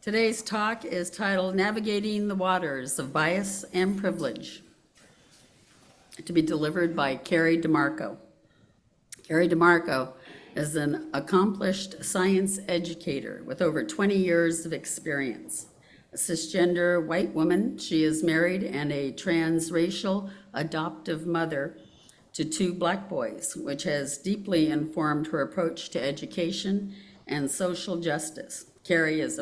Today's talk is titled Navigating the Waters of Bias and Privilege, to be delivered by Karrie deMarco. Karrie deMarco is an accomplished science educator with over 20 years of experience. A cisgender white woman, she is married and a transracial adoptive mother to 2 Black boys, which has deeply informed her approach to education and social justice. Karrie is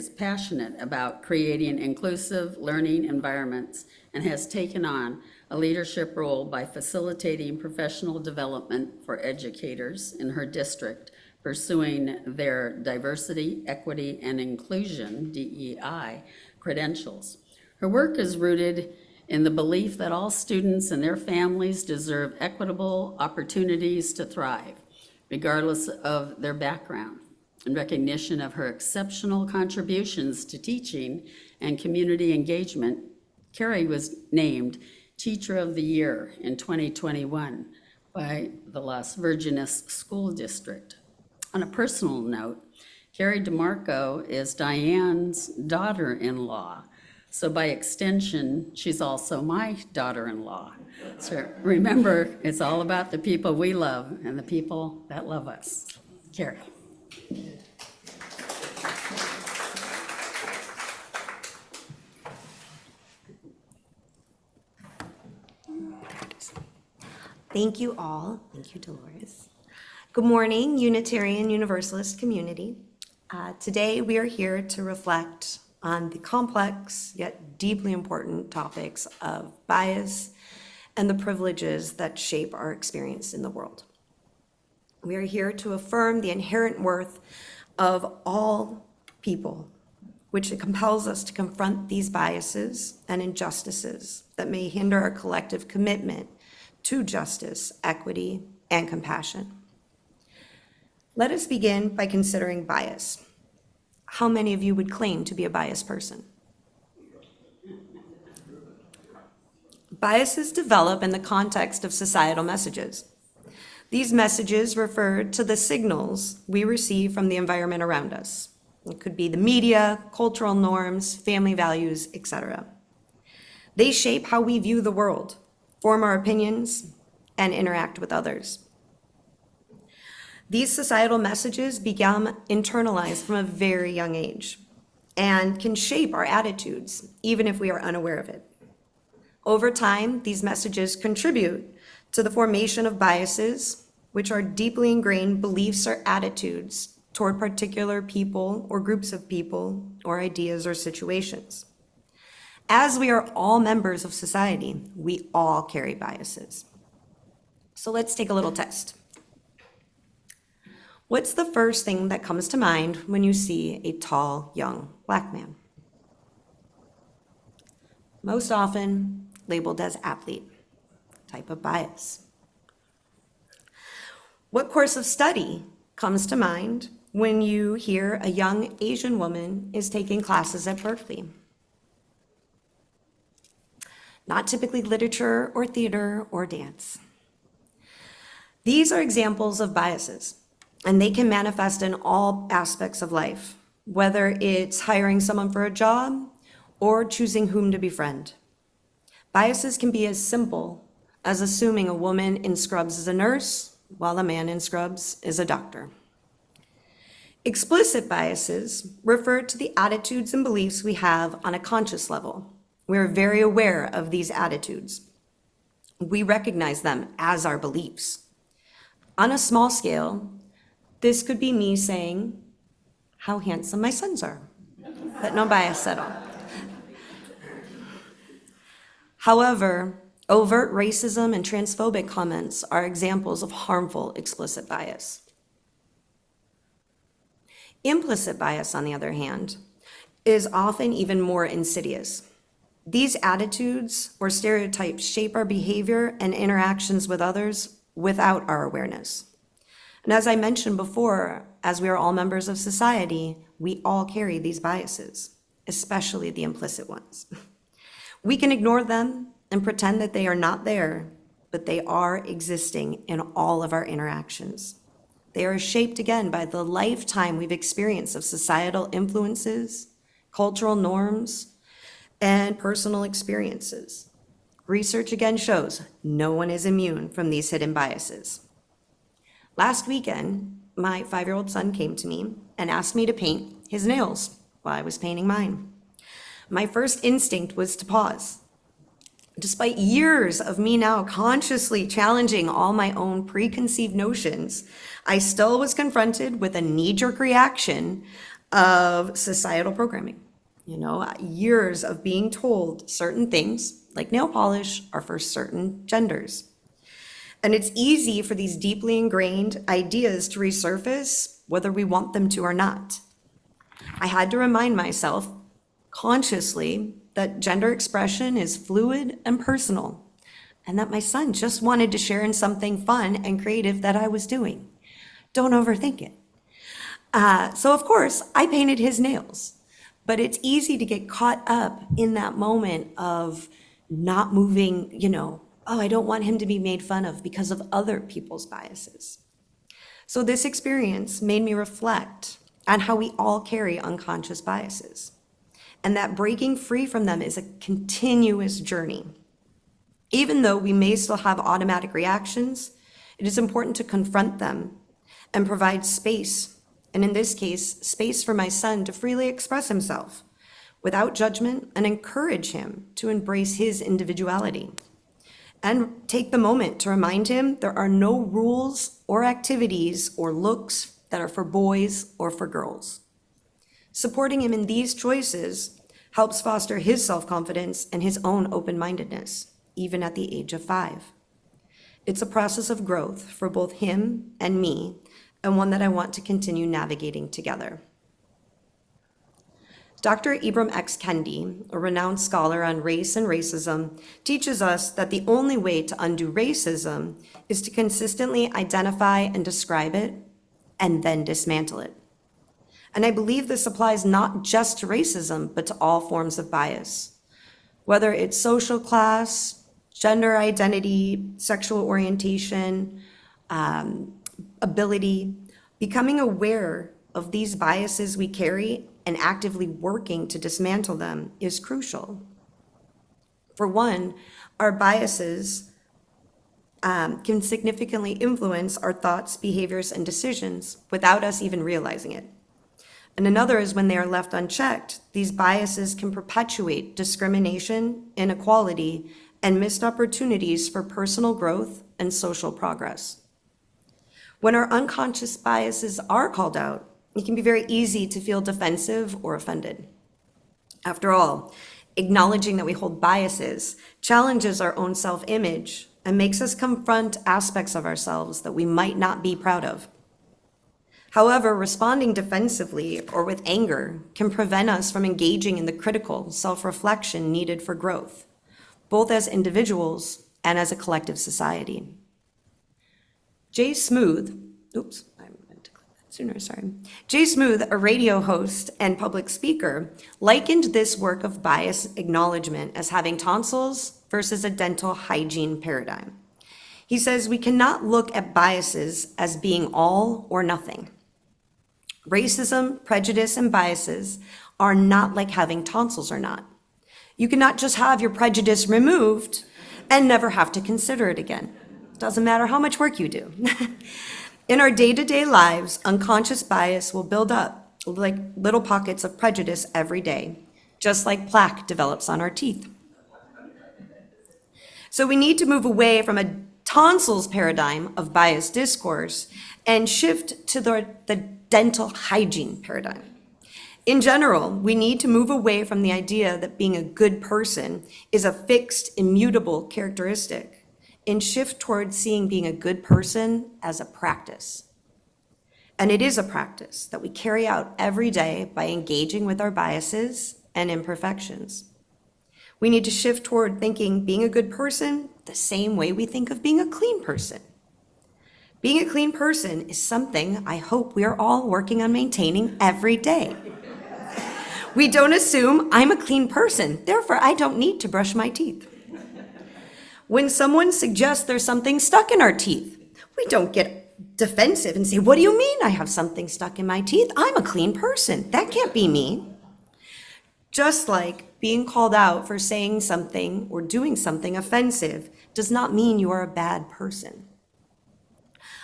passionate about creating inclusive learning environments and has taken on a leadership role by facilitating professional development for educators in her district, pursuing their diversity, equity, and inclusion, DEI, credentials. Her work is rooted in the belief that all students and their families deserve equitable opportunities to thrive, regardless of their background. In recognition of her exceptional contributions to teaching and community engagement, Karrie was named Teacher of the Year in 2021 by the Las Virgenes School District. On a personal note, Karrie deMarco is Diane's daughter-in-law, so by extension, she's also my daughter-in-law. So remember, it's all about the people we love and the people that love us. Karrie. Thank you all. Thank you, Dolores. Good morning, Unitarian Universalist community. Today we are here to reflect on the complex yet deeply important topics of bias and the privileges that shape our experience in the world. We are here to affirm the inherent worth of all people, which compels us to confront these biases and injustices that may hinder our collective commitment to justice, equity, and compassion. Let us begin by considering bias. How many of you would claim to be a biased person? Biases develop in the context of societal messages. These messages refer to the signals we receive from the environment around us. It could be the media, cultural norms, family values, etc. They shape how we view the world, form our opinions, and interact with others. These societal messages become internalized from a very young age and can shape our attitudes, even if we are unaware of it. Over time, these messages contribute to the formation of biases, which are deeply ingrained beliefs or attitudes toward particular people or groups of people or ideas or situations. As we are all members of society, we all carry biases. So let's take a little test. What's the first thing that comes to mind when you see a tall, young Black man? Most often labeled as athlete, type of bias. What course of study comes to mind when you hear a young Asian woman is taking classes at Berkeley? Not typically literature or theater or dance. These are examples of biases, and they can manifest in all aspects of life, whether it's hiring someone for a job or choosing whom to befriend. Biases can be as simple as assuming a woman in scrubs is a nurse, while a man in scrubs is a doctor. Explicit biases refer to the attitudes and beliefs we have on a conscious level. We are very aware of these attitudes. We recognize them as our beliefs. On a small scale, this could be me saying how handsome my sons are, but no bias at all. However, overt racism and transphobic comments are examples of harmful explicit bias. Implicit bias, on the other hand, is often even more insidious. These attitudes or stereotypes shape our behavior and interactions with others without our awareness. And as I mentioned before, as we are all members of society, we all carry these biases, especially the implicit ones. We can ignore them and pretend that they are not there, but they are existing in all of our interactions. They are shaped again by the lifetime we've experienced of societal influences, cultural norms, and personal experiences. Research again shows no one is immune from these hidden biases. Last weekend, my 5-year-old son came to me and asked me to paint his nails while I was painting mine. My first instinct was to pause. Despite years of me now consciously challenging all my own preconceived notions, I still was confronted with a knee-jerk reaction of societal programming. Years of being told certain things, like nail polish, are for certain genders. And it's easy for these deeply ingrained ideas to resurface, whether we want them to or not. I had to remind myself consciously that gender expression is fluid and personal, and that my son just wanted to share in something fun and creative that I was doing. Don't overthink it. So of course, I painted his nails, but it's easy to get caught up in that moment of not moving, I don't want him to be made fun of because of other people's biases. So this experience made me reflect on how we all carry unconscious biases, and that breaking free from them is a continuous journey. Even though we may still have automatic reactions, it is important to confront them and provide space, and in this case, space for my son to freely express himself without judgment, and encourage him to embrace his individuality. And take the moment to remind him there are no rules or activities or looks that are for boys or for girls. Supporting him in these choices helps foster his self-confidence and his own open-mindedness, even at the age of 5. It's a process of growth for both him and me, and one that I want to continue navigating together. Dr. Ibram X. Kendi, a renowned scholar on race and racism, teaches us that the only way to undo racism is to consistently identify and describe it, and then dismantle it. And I believe this applies not just to racism, but to all forms of bias. Whether it's social class, gender identity, sexual orientation, ability, becoming aware of these biases we carry and actively working to dismantle them is crucial. For one, our biases can significantly influence our thoughts, behaviors, and decisions without us even realizing it. And another is when they are left unchecked, these biases can perpetuate discrimination, inequality, and missed opportunities for personal growth and social progress. When our unconscious biases are called out, it can be very easy to feel defensive or offended. After all, acknowledging that we hold biases challenges our own self-image and makes us confront aspects of ourselves that we might not be proud of. However, responding defensively or with anger can prevent us from engaging in the critical self-reflection needed for growth, both as individuals and as a collective society. Jay Smooth, Jay Smooth, a radio host and public speaker, likened this work of bias acknowledgement as having tonsils versus a dental hygiene paradigm. He says we cannot look at biases as being all or nothing. Racism, prejudice, and biases are not like having tonsils or not. You cannot just have your prejudice removed and never have to consider it again. Doesn't matter how much work you do. In our day-to-day lives, unconscious bias will build up like little pockets of prejudice every day, just like plaque develops on our teeth. So we need to move away from a tonsils paradigm of bias discourse and shift to the dental hygiene paradigm. In general, we need to move away from the idea that being a good person is a fixed, immutable characteristic and shift towards seeing being a good person as a practice. And it is a practice that we carry out every day by engaging with our biases and imperfections. We need to shift toward thinking being a good person the same way we think of being a clean person. Being a clean person is something I hope we are all working on maintaining every day. We don't assume I'm a clean person, therefore I don't need to brush my teeth. When someone suggests there's something stuck in our teeth, we don't get defensive and say, what do you mean I have something stuck in my teeth? I'm a clean person. That can't be me. Just like being called out for saying something or doing something offensive does not mean you are a bad person.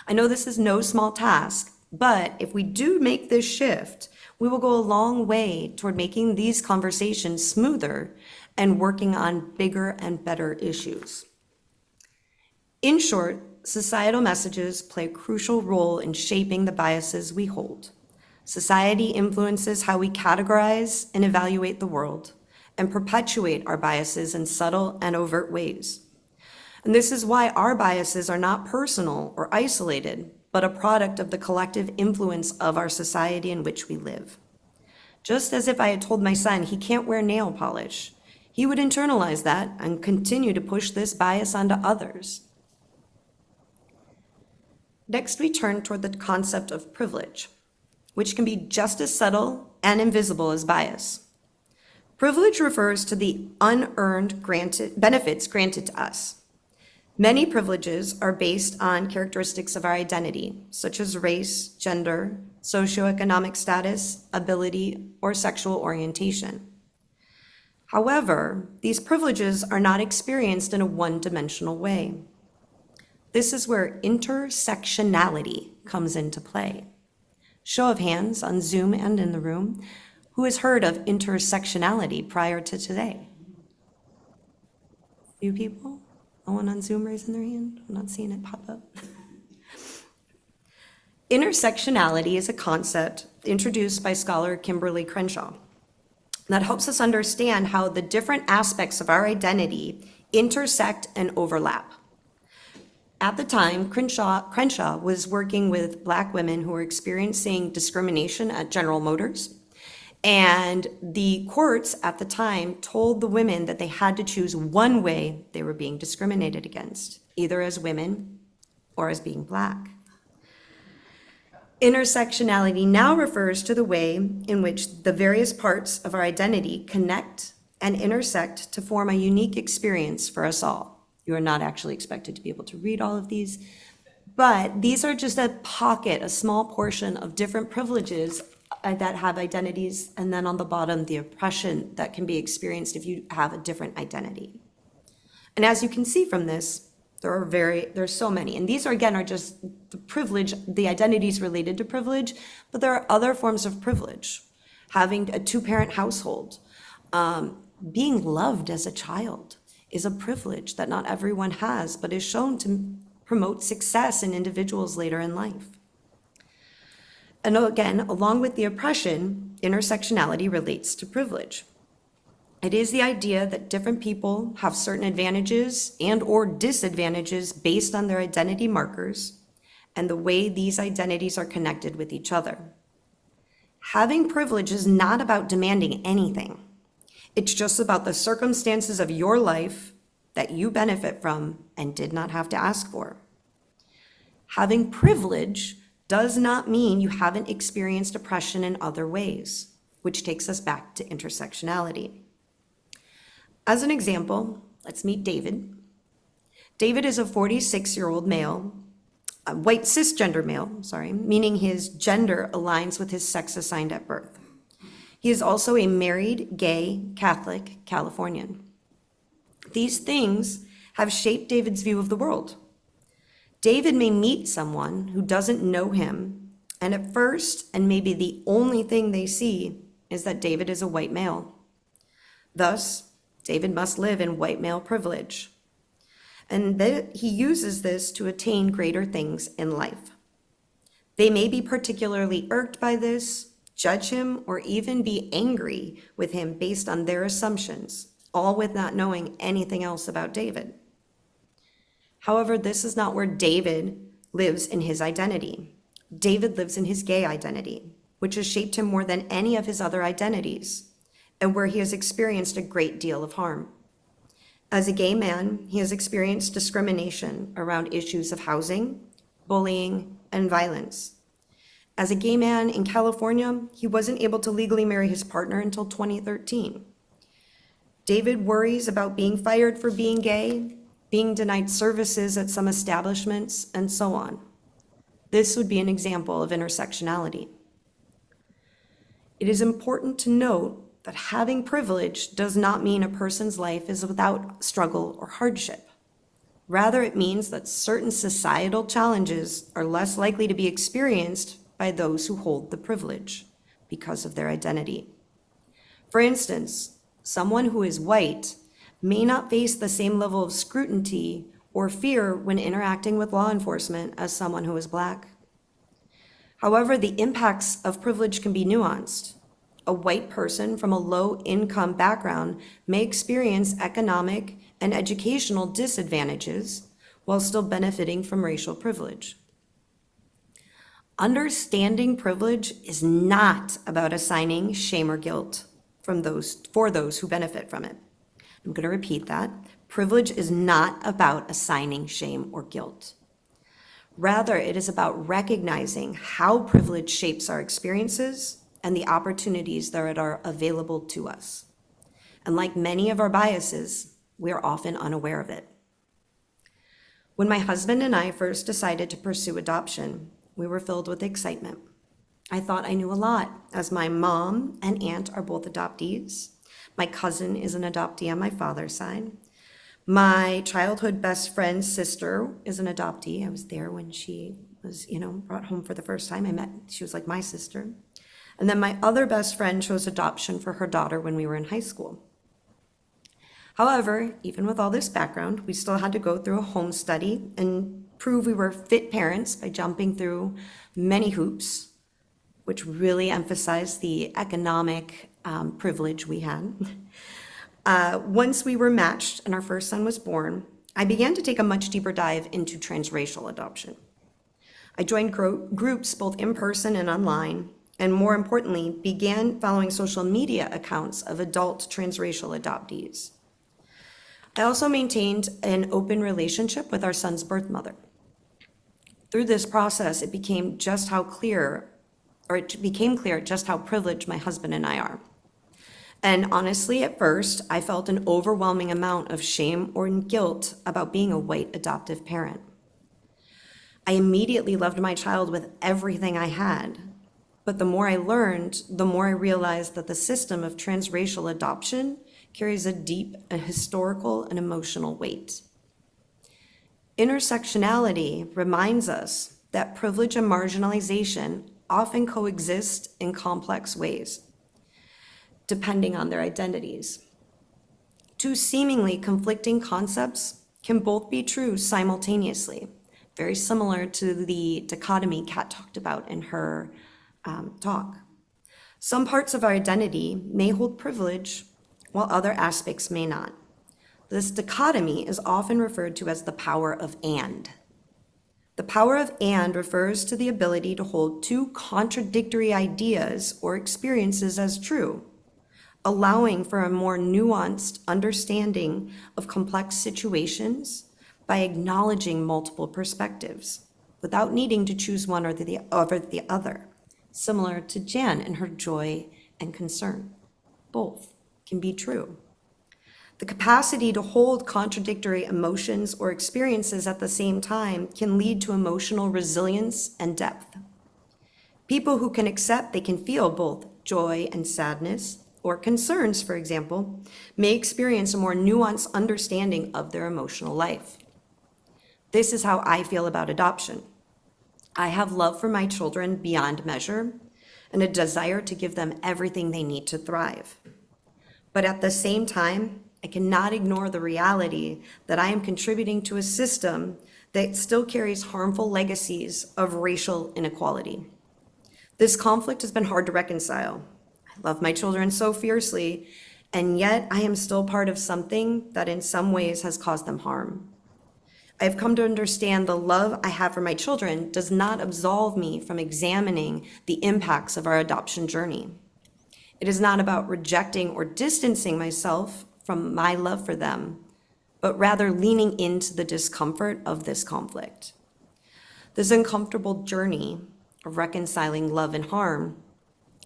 I know this is no small task, but if we do make this shift, we will go a long way toward making these conversations smoother and working on bigger and better issues. In short, societal messages play a crucial role in shaping the biases we hold. Society influences how we categorize and evaluate the world and perpetuate our biases in subtle and overt ways. And this is why our biases are not personal or isolated, but a product of the collective influence of our society in which we live. Just as if I had told my son he can't wear nail polish, he would internalize that and continue to push this bias onto others. Next, we turn toward the concept of privilege, which can be just as subtle and invisible as bias. Privilege refers to the unearned benefits granted to us. Many privileges are based on characteristics of our identity, such as race, gender, socioeconomic status, ability, or sexual orientation. However, these privileges are not experienced in a one-dimensional way. This is where intersectionality comes into play. Show of hands on Zoom and in the room, who has heard of intersectionality prior to today? A few people? No one on Zoom raising their hand? I'm not seeing it pop up. Intersectionality is a concept introduced by scholar Kimberly Crenshaw that helps us understand how the different aspects of our identity intersect and overlap. At the time, Crenshaw was working with Black women who were experiencing discrimination at General Motors. And the courts at the time told the women that they had to choose one way they were being discriminated against, either as women or as being Black. Intersectionality now refers to the way in which the various parts of our identity connect and intersect to form a unique experience for us all. You are not actually expected to be able to read all of these, but these are just a pocket, a small portion of different privileges that have identities, and then on the bottom, the oppression that can be experienced if you have a different identity. And as you can see from this, there's so many, and these are just the privilege, the identities related to privilege, but there are other forms of privilege. Having a two-parent household, being loved as a child is a privilege that not everyone has, but is shown to promote success in individuals later in life. And again, along with the oppression, intersectionality relates to privilege. It is the idea that different people have certain advantages and or disadvantages based on their identity markers and the way these identities are connected with each other. Having privilege is not about demanding anything. It's just about the circumstances of your life that you benefit from and did not have to ask for. Having privilege does not mean you haven't experienced oppression in other ways, which takes us back to intersectionality. As an example, let's meet David. David is a 46-year-old male, a white cisgender male, meaning his gender aligns with his sex assigned at birth. He is also a married, gay, Catholic Californian. These things have shaped David's view of the world. David may meet someone who doesn't know him, and at first, and maybe the only thing they see, is that David is a white male. Thus, David must live in white male privilege. And he uses this to attain greater things in life. They may be particularly irked by this, judge him, or even be angry with him based on their assumptions, all with not knowing anything else about David. However, this is not where David lives in his identity. David lives in his gay identity, which has shaped him more than any of his other identities, and where he has experienced a great deal of harm. As a gay man, he has experienced discrimination around issues of housing, bullying, and violence. As a gay man in California, he wasn't able to legally marry his partner until 2013. David worries about being fired for being gay, being denied services at some establishments, and so on. This would be an example of intersectionality. It is important to note that having privilege does not mean a person's life is without struggle or hardship. Rather, it means that certain societal challenges are less likely to be experienced by those who hold the privilege because of their identity. For instance, someone who is white may not face the same level of scrutiny or fear when interacting with law enforcement as someone who is Black. However, the impacts of privilege can be nuanced. A white person from a low-income background may experience economic and educational disadvantages while still benefiting from racial privilege. Understanding privilege is not about assigning shame or guilt for those who benefit from it. I'm going to repeat that. Privilege is not about assigning shame or guilt. Rather, it is about recognizing how privilege shapes our experiences and the opportunities that are available to us. And like many of our biases, we are often unaware of it. When my husband and I first decided to pursue adoption, we were filled with excitement. I thought I knew a lot, as my mom and aunt are both adoptees. My cousin is an adoptee on my father's side. My childhood best friend's sister is an adoptee. I was there when she was, brought home for the first time. She was like my sister. And then my other best friend chose adoption for her daughter when we were in high school. However, even with all this background, we still had to go through a home study and prove we were fit parents by jumping through many hoops, which really emphasized the economic privilege we had. Once we were matched and our first son was born, I began to take a much deeper dive into transracial adoption. I joined groups both in person and online, and more importantly, began following social media accounts of adult transracial adoptees. I also maintained an open relationship with our son's birth mother. Through this process, it became clear just how privileged my husband and I are. And honestly, at first, I felt an overwhelming amount of shame or guilt about being a white adoptive parent. I immediately loved my child with everything I had. But the more I learned, the more I realized that the system of transracial adoption carries a deep and historical and emotional weight. Intersectionality reminds us that privilege and marginalization often coexist in complex ways, depending on their identities. Two seemingly conflicting concepts can both be true simultaneously, very similar to the dichotomy Kat talked about in her talk. Some parts of our identity may hold privilege, while other aspects may not. This dichotomy is often referred to as the power of and. The power of and refers to the ability to hold two contradictory ideas or experiences as true, allowing for a more nuanced understanding of complex situations by acknowledging multiple perspectives, without needing to choose one or the other, similar to Jan and her joy and concern. Both can be true. The capacity to hold contradictory emotions or experiences at the same time can lead to emotional resilience and depth. People who can accept they can feel both joy and sadness, or concerns, for example, may experience a more nuanced understanding of their emotional life. This is how I feel about adoption. I have love for my children beyond measure and a desire to give them everything they need to thrive. But at the same time, I cannot ignore the reality that I am contributing to a system that still carries harmful legacies of racial inequality. This conflict has been hard to reconcile. I love my children so fiercely, and yet I am still part of something that in some ways has caused them harm. I have come to understand the love I have for my children does not absolve me from examining the impacts of our adoption journey. It is not about rejecting or distancing myself from my love for them, but rather leaning into the discomfort of this conflict. This uncomfortable journey of reconciling love and harm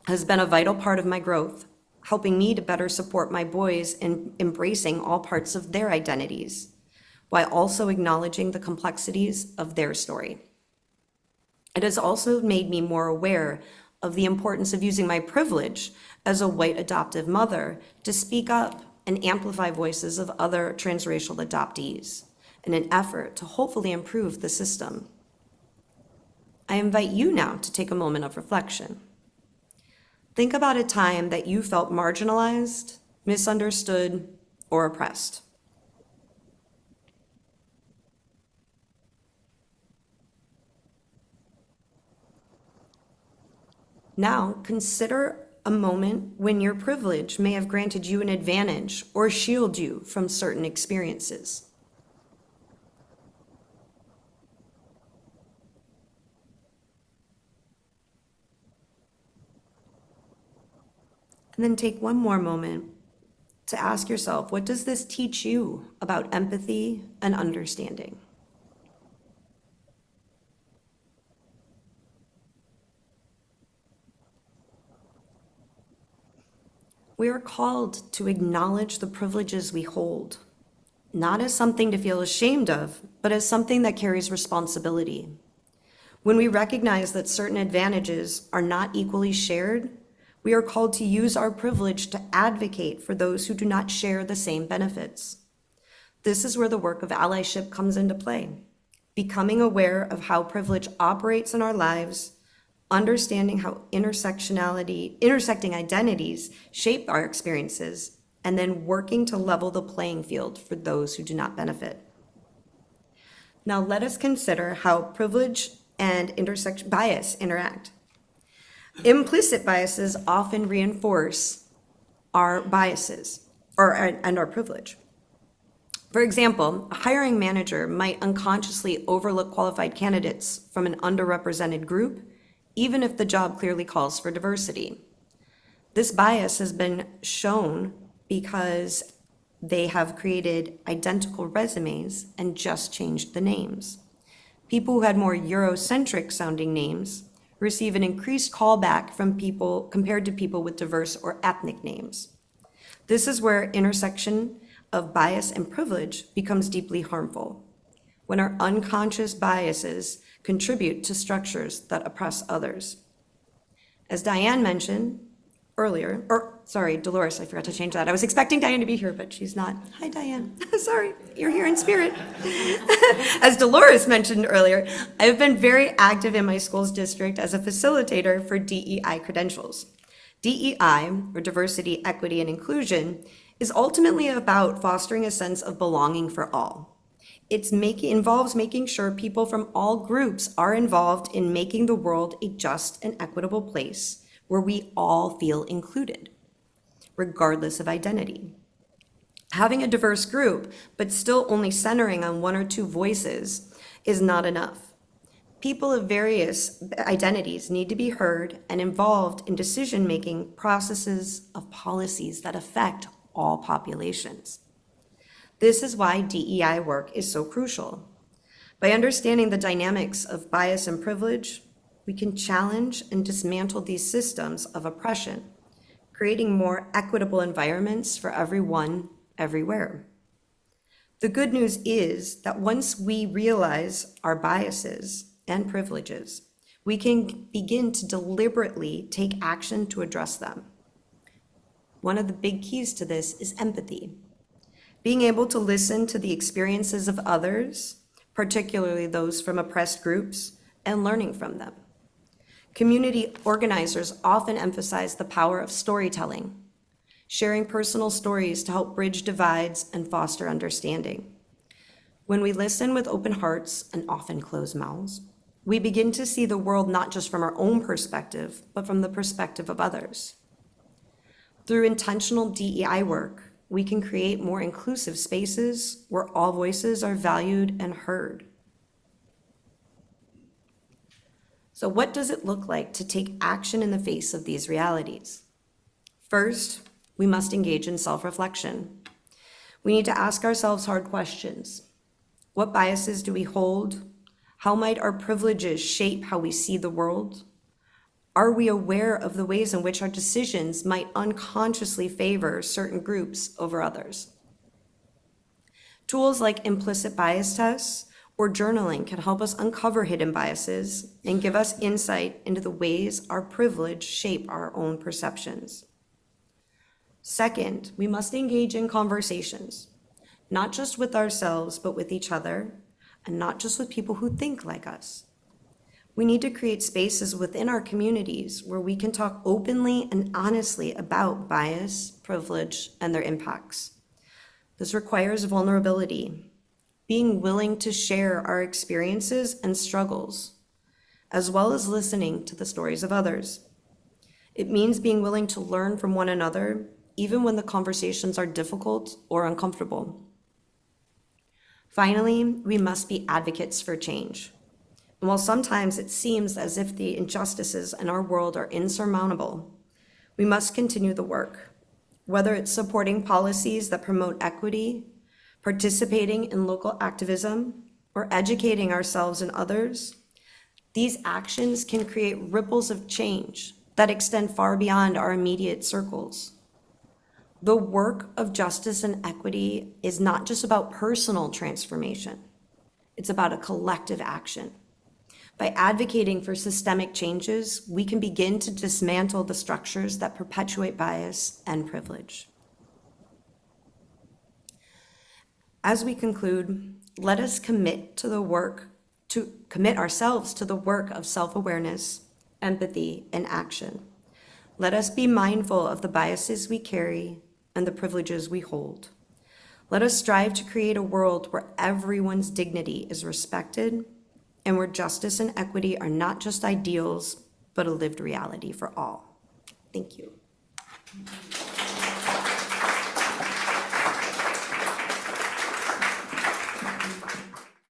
has been a vital part of my growth, helping me to better support my boys in embracing all parts of their identities, while also acknowledging the complexities of their story. It has also made me more aware of the importance of using my privilege as a white adoptive mother to speak up and amplify voices of other transracial adoptees in an effort to hopefully improve the system. I invite you now to take a moment of reflection. Think about a time that you felt marginalized, misunderstood, or oppressed. Now, consider a moment when your privilege may have granted you an advantage or shielded you from certain experiences. And then take one more moment to ask yourself, what does this teach you about empathy and understanding? We are called to acknowledge the privileges we hold, not as something to feel ashamed of, but as something that carries responsibility. When we recognize that certain advantages are not equally shared, we are called to use our privilege to advocate for those who do not share the same benefits. This is where the work of allyship comes into play. Becoming aware of how privilege operates in our lives, understanding how intersecting identities shape our experiences, and then working to level the playing field for those who do not benefit. Now let us consider how privilege and bias interact. Implicit biases often reinforce our biases and our privilege. For example, a hiring manager might unconsciously overlook qualified candidates from an underrepresented group, even if the job clearly calls for diversity. This bias has been shown because they have created identical resumes and just changed the names. People who had more Eurocentric sounding names receive an increased callback from people compared to people with diverse or ethnic names. This is where intersection of bias and privilege becomes deeply harmful, when our unconscious biases contribute to structures that oppress others. As Diane mentioned earlier, Dolores, I forgot to change that. I was expecting Diane to be here, but she's not. Hi, Diane. Sorry, you're here in spirit. As Dolores mentioned earlier, I've been very active in my school's district as a facilitator for DEI credentials. DEI, or diversity, equity, and inclusion, is ultimately about fostering a sense of belonging for all. It involves making sure people from all groups are involved in making the world a just and equitable place where we all feel included, regardless of identity. Having a diverse group, but still only centering on one or two voices, is not enough. People of various identities need to be heard and involved in decision-making processes of policies that affect all populations. This is why DEI work is so crucial. By understanding the dynamics of bias and privilege, we can challenge and dismantle these systems of oppression, creating more equitable environments for everyone, everywhere. The good news is that once we realize our biases and privileges, we can begin to deliberately take action to address them. One of the big keys to this is empathy. Being able to listen to the experiences of others, particularly those from oppressed groups, and learning from them. Community organizers often emphasize the power of storytelling, sharing personal stories to help bridge divides and foster understanding. When we listen with open hearts and often closed mouths, we begin to see the world not just from our own perspective, but from the perspective of others. Through intentional DEI work, we can create more inclusive spaces where all voices are valued and heard. So what does it look like to take action in the face of these realities? First, we must engage in self-reflection. We need to ask ourselves hard questions. What biases do we hold? How might our privileges shape how we see the world? Are we aware of the ways in which our decisions might unconsciously favor certain groups over others? Tools like implicit bias tests or journaling can help us uncover hidden biases and give us insight into the ways our privilege shape our own perceptions. Second, we must engage in conversations, not just with ourselves, but with each other, and not just with people who think like us. We need to create spaces within our communities where we can talk openly and honestly about bias, privilege, and their impacts. This requires vulnerability, being willing to share our experiences and struggles, as well as listening to the stories of others. It means being willing to learn from one another, even when the conversations are difficult or uncomfortable. Finally, we must be advocates for change. And while sometimes it seems as if the injustices in our world are insurmountable, we must continue the work, whether it's supporting policies that promote equity, participating in local activism, or educating ourselves and others. These actions can create ripples of change that extend far beyond our immediate circles. The work of justice and equity is not just about personal transformation. It's about a collective action. By advocating for systemic changes, we can begin to dismantle the structures that perpetuate bias and privilege. As we conclude, let us commit ourselves to the work of self-awareness, empathy, and action. Let us be mindful of the biases we carry and the privileges we hold. Let us strive to create a world where everyone's dignity is respected and where justice and equity are not just ideals, but a lived reality for all. Thank you.